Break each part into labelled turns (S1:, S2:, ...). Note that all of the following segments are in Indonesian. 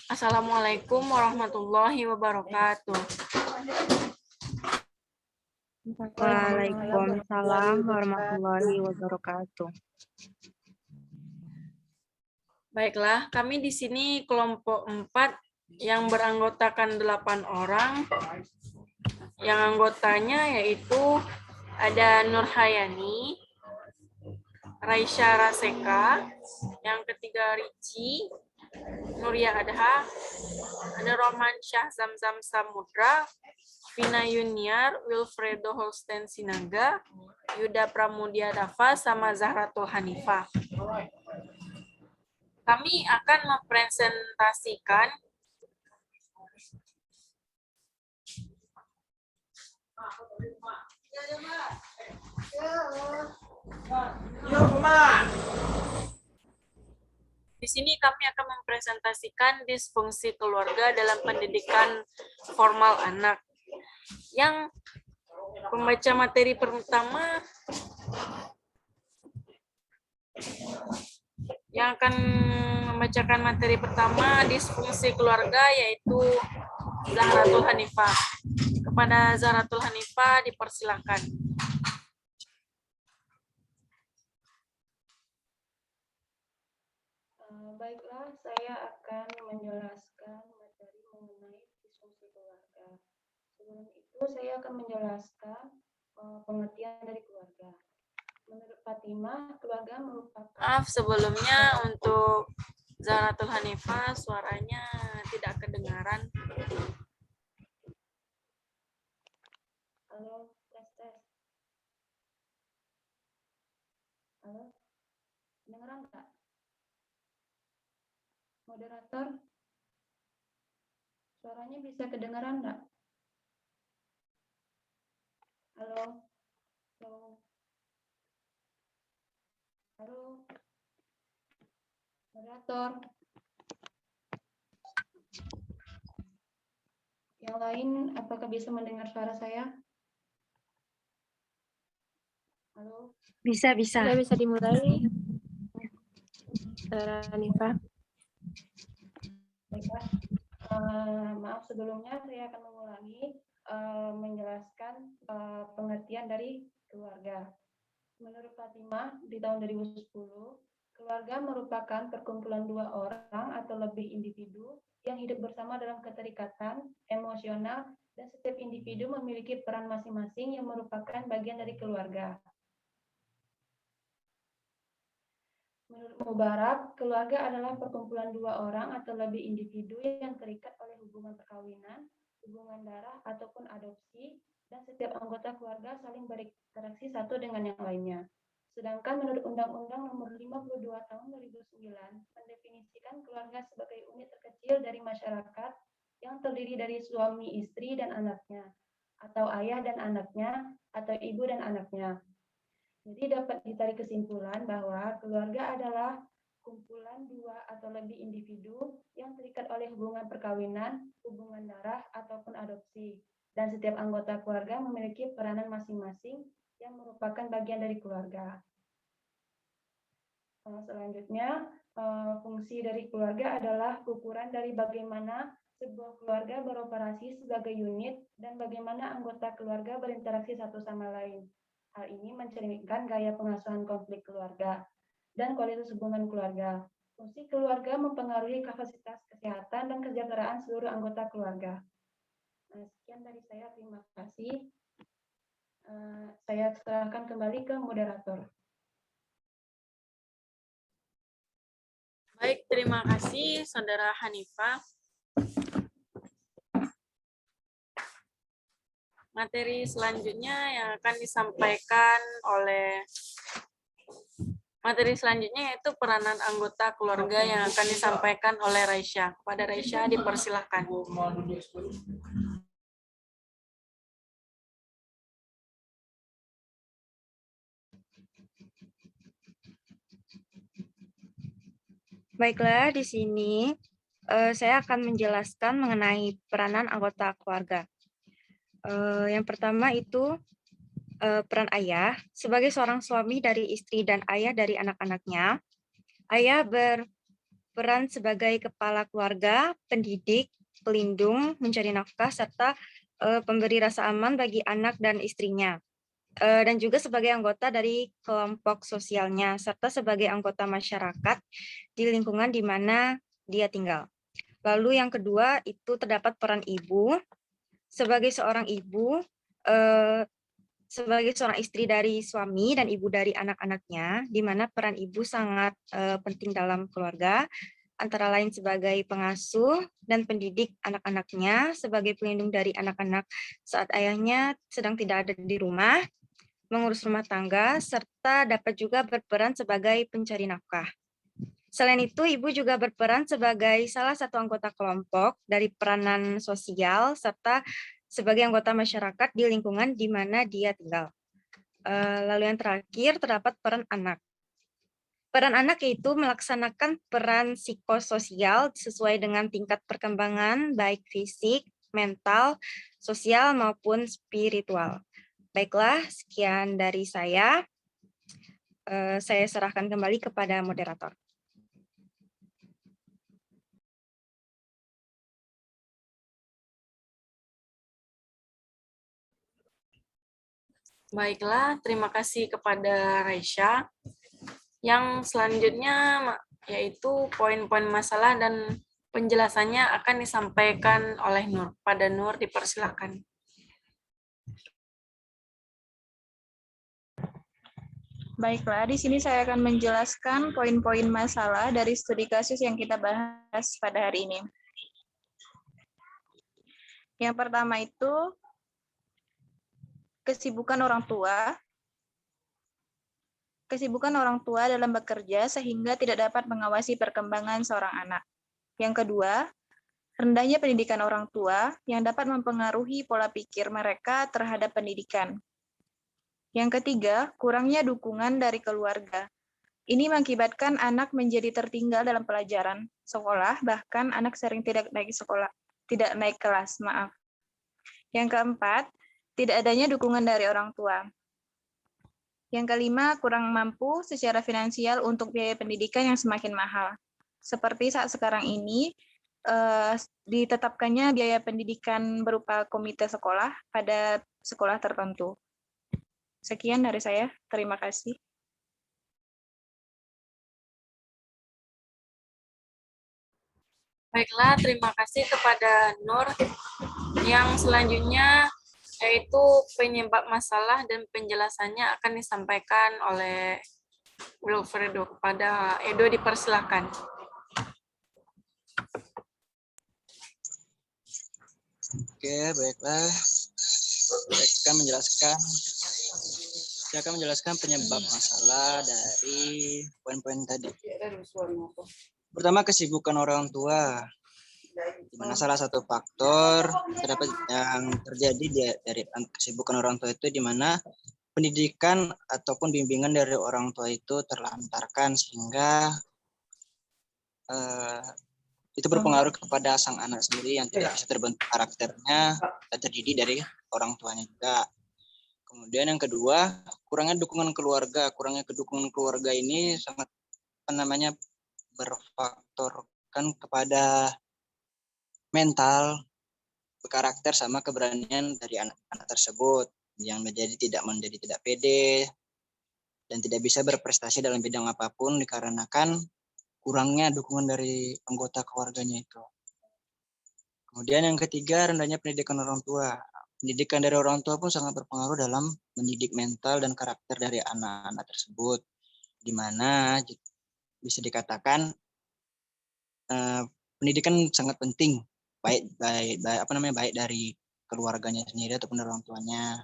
S1: Assalamualaikum warahmatullahi wabarakatuh.
S2: Waalaikumsalam warahmatullahi wabarakatuh.
S1: Baiklah, kami di sini kelompok 4 yang beranggotakan 8 orang. Yang anggotanya yaitu ada Nurhayani, Raisya Raseka, yang ketiga Ricci, Nuria Adha, ada Roman Syah Zamzam Samudra, Vina Yuniar, Wilfredo Holsten Sinaga, Yuda Pramudia Dafa, sama Zahratul Hanifah. Kami akan mempresentasikan di sini kami akan mempresentasikan disfungsi keluarga dalam pendidikan formal anak. Yang pembaca materi pertama yang akan membacakan materi pertama disfungsi keluarga yaitu Zahratul Hanifah. Kepada Zahratul Hanifah dipersilakan.
S3: Baiklah, saya akan menjelaskan materi mengenai disfungsi keluarga. Sebelum itu, saya akan menjelaskan pengertian dari keluarga. Menurut Fatimah, keluarga merupakan...
S1: Maaf sebelumnya untuk Zahratul Hanifah, suaranya tidak kedengaran.
S3: Halo, tes. Halo, dengeran nggak? Moderator, suaranya bisa kedengaran nggak? Halo, moderator. Yang lain, apakah bisa mendengar suara saya? Halo.
S2: Bisa.
S4: Sudah bisa dimulai. Hanifah.
S3: Baiklah. Maaf sebelumnya saya akan mengulangi menjelaskan pengertian dari keluarga. Menurut Fatimah di tahun 2010, keluarga merupakan perkumpulan dua orang atau lebih individu yang hidup bersama dalam keterikatan emosional dan setiap individu memiliki peran masing-masing yang merupakan bagian dari keluarga. Menurut Mubarak, keluarga adalah perkumpulan dua orang atau lebih individu yang terikat oleh hubungan perkawinan, hubungan darah, ataupun adopsi, dan setiap anggota keluarga saling berinteraksi satu dengan yang lainnya. Sedangkan menurut Undang-Undang Nomor 52 Tahun 2009, mendefinisikan keluarga sebagai unit terkecil dari masyarakat yang terdiri dari suami, istri, dan anaknya, atau ayah dan anaknya, atau ibu dan anaknya. Jadi dapat ditarik kesimpulan bahwa keluarga adalah kumpulan dua atau lebih individu yang terikat oleh hubungan perkawinan, hubungan darah, ataupun adopsi. Dan setiap anggota keluarga memiliki peranan masing-masing yang merupakan bagian dari keluarga. Selanjutnya, fungsi dari keluarga adalah ukuran dari bagaimana sebuah keluarga beroperasi sebagai unit dan bagaimana anggota keluarga berinteraksi satu sama lain. Hal ini mencerminkan gaya pengasuhan konflik keluarga dan kualitas hubungan keluarga. Fungsi keluarga mempengaruhi kapasitas kesehatan dan kesejahteraan seluruh anggota keluarga. Sekian dari saya, terima kasih. Saya serahkan kembali ke moderator.
S1: Baik, terima kasih Saudara Hanifah. Materi selanjutnya yang akan disampaikan oleh yaitu peranan anggota keluarga yang akan disampaikan oleh Raisya. Kepada Raisya dipersilahkan.
S2: Baiklah, di sini saya akan menjelaskan mengenai peranan anggota keluarga. Yang pertama itu peran ayah sebagai seorang suami dari istri dan ayah dari anak-anaknya. Ayah berperan sebagai kepala keluarga, pendidik, pelindung, mencari nafkah, serta pemberi rasa aman bagi anak dan istrinya. Dan juga sebagai anggota dari kelompok sosialnya, serta sebagai anggota masyarakat di lingkungan di mana dia tinggal. Lalu yang kedua itu terdapat peran ibu. Sebagai seorang ibu, sebagai seorang istri dari suami dan ibu dari anak-anaknya, di mana peran ibu sangat penting dalam keluarga, antara lain sebagai pengasuh dan pendidik anak-anaknya, sebagai pelindung dari anak-anak saat ayahnya sedang tidak ada di rumah, mengurus rumah tangga, serta dapat juga berperan sebagai pencari nafkah. Selain itu, ibu juga berperan sebagai salah satu anggota kelompok dari peranan sosial, serta sebagai anggota masyarakat di lingkungan di mana dia tinggal. Lalu yang terakhir, terdapat peran anak. Peran anak yaitu melaksanakan peran psikososial sesuai dengan tingkat perkembangan, baik fisik, mental, sosial, maupun spiritual. Baiklah, sekian dari saya. Saya serahkan kembali kepada moderator.
S1: Baiklah, terima kasih kepada Raisya. Yang selanjutnya yaitu poin-poin masalah dan penjelasannya akan disampaikan oleh Nur. Pada Nur, dipersilakan.
S4: Baiklah, di sini saya akan menjelaskan poin-poin masalah dari studi kasus yang kita bahas pada hari ini. Yang pertama itu kesibukan orang tua. Kesibukan orang tua dalam bekerja sehingga tidak dapat mengawasi perkembangan seorang anak. Yang kedua, rendahnya pendidikan orang tua yang dapat mempengaruhi pola pikir mereka terhadap pendidikan. Yang ketiga, kurangnya dukungan dari keluarga. Ini mengakibatkan anak menjadi tertinggal dalam pelajaran sekolah, bahkan anak sering tidak naik kelas, maaf. Yang keempat, tidak adanya dukungan dari orang tua. Yang kelima, kurang mampu secara finansial untuk biaya pendidikan yang semakin mahal. Seperti saat sekarang ini, ditetapkannya biaya pendidikan berupa komite sekolah pada sekolah tertentu. Sekian dari saya, terima kasih.
S1: Baiklah, terima kasih kepada Nur. Yang selanjutnya yaitu penyebab masalah dan penjelasannya akan disampaikan oleh Wilfredo. Kepada Edo, dipersilakan.
S5: Oke, baiklah. Saya akan menjelaskan penyebab masalah dari poin-poin tadi. Pertama, kesibukan orang tua, di mana salah satu faktor yang terjadi dari kesibukan orang tua itu di mana pendidikan ataupun bimbingan dari orang tua itu terlantarkan sehingga itu berpengaruh kepada sang anak sendiri yang tidak bisa terbentuk karakternya dan terdidik dari orang tuanya juga. Kemudian yang kedua, kurangnya dukungan keluarga. Kurangnya dukungan keluarga ini sangat berfaktorkan kepada mental, karakter sama keberanian dari anak-anak tersebut yang tidak pede dan tidak bisa berprestasi dalam bidang apapun dikarenakan kurangnya dukungan dari anggota keluarganya itu. Kemudian yang ketiga, rendahnya pendidikan orang tua. Pendidikan dari orang tua pun sangat berpengaruh dalam mendidik mental dan karakter dari anak-anak tersebut, di mana bisa dikatakan pendidikan sangat penting, baik dari keluarganya sendiri ataupun dari orang tuanya.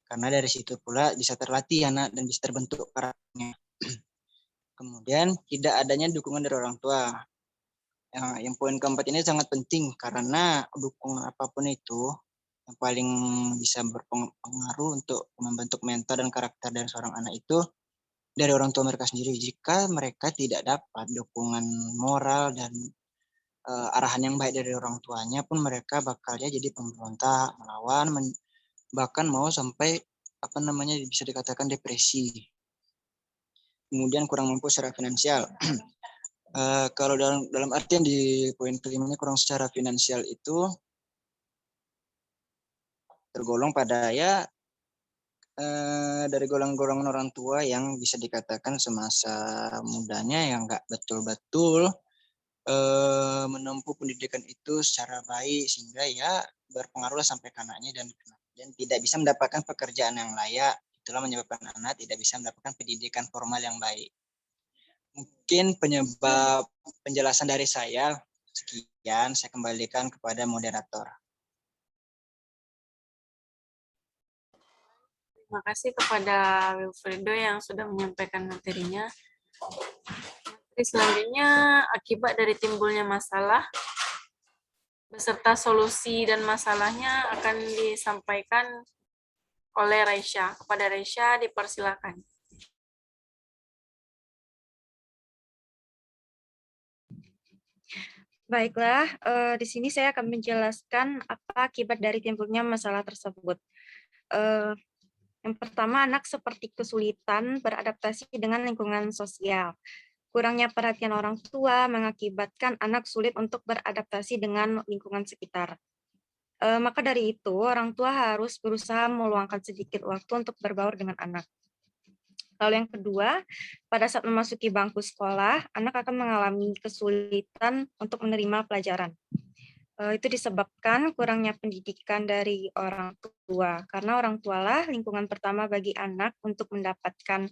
S5: Karena dari situ pula bisa terlatih anak dan bisa terbentuk karakternya. Kemudian tidak adanya dukungan dari orang tua. Yang poin keempat ini sangat penting karena dukungan apapun itu yang paling bisa berpengaruh untuk membentuk mental dan karakter dari seorang anak itu dari orang tua mereka sendiri. Jika mereka tidak dapat dukungan moral dan arahan yang baik dari orang tuanya pun mereka bakalnya jadi pemberontak, melawan, bahkan mau sampai bisa dikatakan depresi. kemudian kurang mampu secara finansial. Kalau dalam artian di poin kelima ini kurang secara finansial itu tergolong pada ya dari golongan-golongan orang tua yang bisa dikatakan semasa mudanya yang nggak betul-betul menempuh pendidikan itu secara baik sehingga ya berpengaruhlah sampai ke anaknya dan tidak bisa mendapatkan pekerjaan yang layak. Itulah menyebabkan anak tidak bisa mendapatkan pendidikan formal yang baik. Mungkin penyebab penjelasan dari saya sekian, saya kembalikan kepada moderator.
S1: Terima kasih kepada Wilfredo yang sudah menyampaikan materinya. Selanjutnya, akibat dari timbulnya masalah beserta solusi dan masalahnya akan disampaikan oleh Raisya. Kepada Raisya dipersilakan.
S2: Baiklah, di sini saya akan menjelaskan apa akibat dari timbulnya masalah tersebut. Yang pertama, anak seperti kesulitan beradaptasi dengan lingkungan sosial. Kurangnya perhatian orang tua mengakibatkan anak sulit untuk beradaptasi dengan lingkungan sekitar. Maka dari itu, orang tua harus berusaha meluangkan sedikit waktu untuk berbaur dengan anak. Lalu yang kedua, pada saat memasuki bangku sekolah, anak akan mengalami kesulitan untuk menerima pelajaran. Itu disebabkan kurangnya pendidikan dari orang tua, karena orang tualah lingkungan pertama bagi anak untuk mendapatkan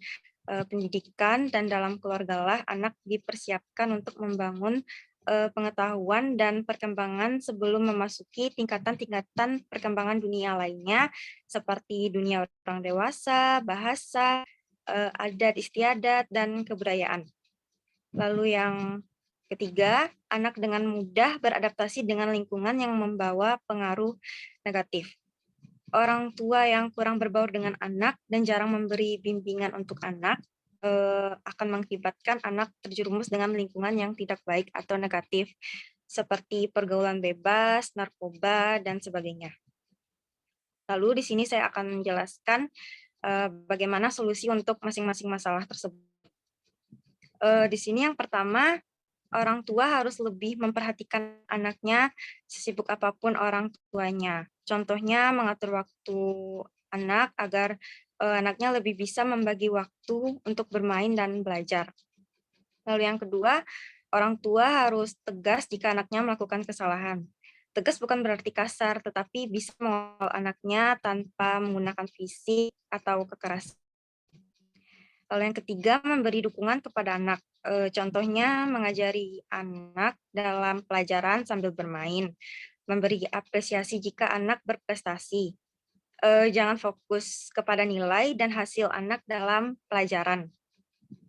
S2: pendidikan, dan dalam keluarga lah anak dipersiapkan untuk membangun pengetahuan dan perkembangan sebelum memasuki tingkatan-tingkatan perkembangan dunia lainnya, seperti dunia orang dewasa, bahasa, adat istiadat, dan kebudayaan. Lalu yang ketiga, anak dengan mudah beradaptasi dengan lingkungan yang membawa pengaruh negatif. Orang tua yang kurang berbaur dengan anak dan jarang memberi bimbingan untuk anak akan mengakibatkan anak terjerumus dengan lingkungan yang tidak baik atau negatif, seperti pergaulan bebas, narkoba, dan sebagainya. Lalu di sini saya akan menjelaskan bagaimana solusi untuk masing-masing masalah tersebut. Di sini yang pertama, orang tua harus lebih memperhatikan anaknya sesibuk apapun orang tuanya. Contohnya mengatur waktu anak agar anaknya lebih bisa membagi waktu untuk bermain dan belajar. Lalu yang kedua, orang tua harus tegas jika anaknya melakukan kesalahan. Tegas bukan berarti kasar, tetapi bisa mengontrol anaknya tanpa menggunakan fisik atau kekerasan. Lalu yang ketiga, memberi dukungan kepada anak. Contohnya mengajari anak dalam pelajaran sambil bermain. Memberi apresiasi jika anak berprestasi. Jangan fokus kepada nilai dan hasil anak dalam pelajaran.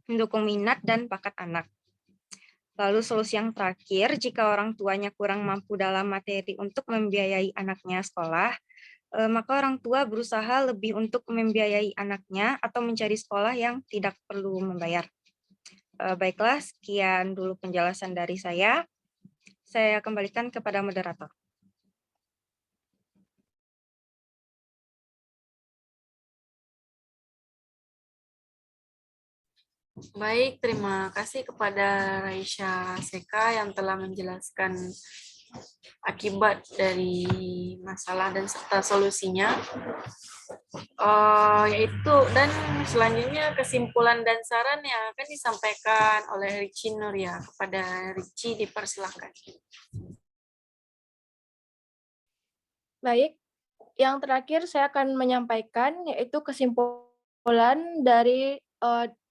S2: Mendukung minat dan bakat anak. Lalu solusi yang terakhir, jika orang tuanya kurang mampu dalam materi untuk membiayai anaknya sekolah, maka orang tua berusaha lebih untuk membiayai anaknya atau mencari sekolah yang tidak perlu membayar. Baiklah, sekian dulu penjelasan dari saya. Saya kembalikan kepada moderator.
S1: Baik, terima kasih kepada Raisya Seka yang telah menjelaskan akibat dari masalah dan serta solusinya. Yaitu dan selanjutnya kesimpulan dan saran yang akan disampaikan oleh Richie Nuria. Kepada Richie dipersilakan.
S3: Baik, yang terakhir saya akan menyampaikan yaitu kesimpulan dari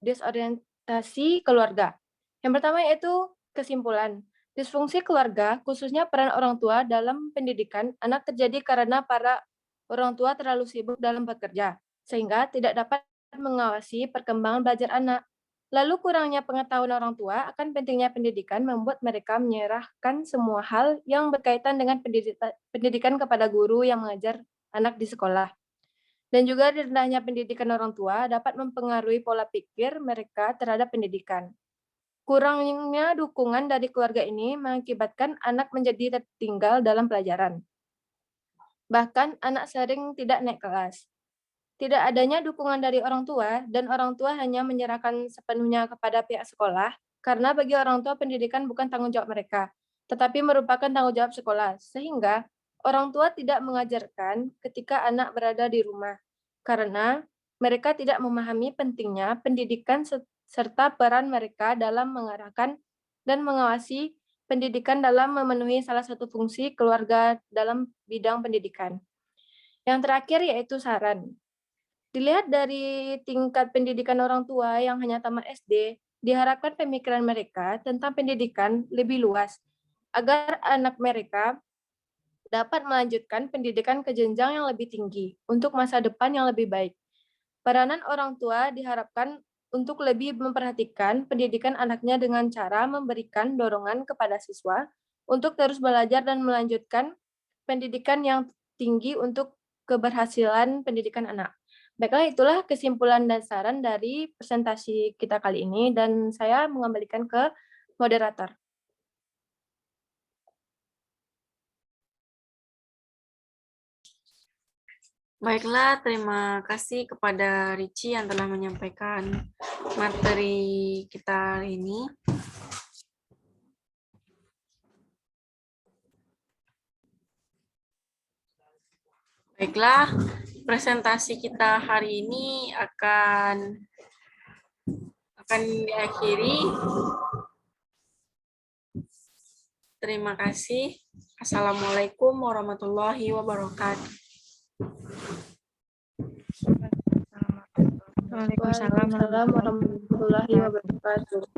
S3: disorientasi keluarga. Yang pertama yaitu kesimpulan. Disfungsi keluarga, khususnya peran orang tua dalam pendidikan anak terjadi karena para orang tua terlalu sibuk dalam bekerja, sehingga tidak dapat mengawasi perkembangan belajar anak. Lalu kurangnya pengetahuan orang tua akan pentingnya pendidikan membuat mereka menyerahkan semua hal yang berkaitan dengan pendidikan kepada guru yang mengajar anak di sekolah. Dan juga rendahnya pendidikan orang tua dapat mempengaruhi pola pikir mereka terhadap pendidikan. Kurangnya dukungan dari keluarga ini mengakibatkan anak menjadi tertinggal dalam pelajaran. Bahkan anak sering tidak naik kelas. Tidak adanya dukungan dari orang tua dan orang tua hanya menyerahkan sepenuhnya kepada pihak sekolah karena bagi orang tua pendidikan bukan tanggung jawab mereka, tetapi merupakan tanggung jawab sekolah. Sehingga orang tua tidak mengajarkan ketika anak berada di rumah karena mereka tidak memahami pentingnya pendidikan serta peran mereka dalam mengarahkan dan mengawasi pendidikan dalam memenuhi salah satu fungsi keluarga dalam bidang pendidikan. Yang terakhir yaitu saran. Dilihat dari tingkat pendidikan orang tua yang hanya tamat SD, diharapkan pemikiran mereka tentang pendidikan lebih luas, agar anak mereka dapat melanjutkan pendidikan ke jenjang yang lebih tinggi untuk masa depan yang lebih baik. Peranan orang tua diharapkan untuk lebih memperhatikan pendidikan anaknya dengan cara memberikan dorongan kepada siswa untuk terus belajar dan melanjutkan pendidikan yang tinggi untuk keberhasilan pendidikan anak. Baiklah, itulah kesimpulan dan saran dari presentasi kita kali ini, dan saya mengembalikan ke moderator.
S1: Baiklah, terima kasih kepada Ricci yang telah menyampaikan materi kita hari ini. Baiklah, presentasi kita hari ini akan diakhiri. Terima kasih. Assalamualaikum warahmatullahi wabarakatuh.
S2: Waalaikumsalam
S3: Waalaikumsalam warahmatullahi wabarakatuh.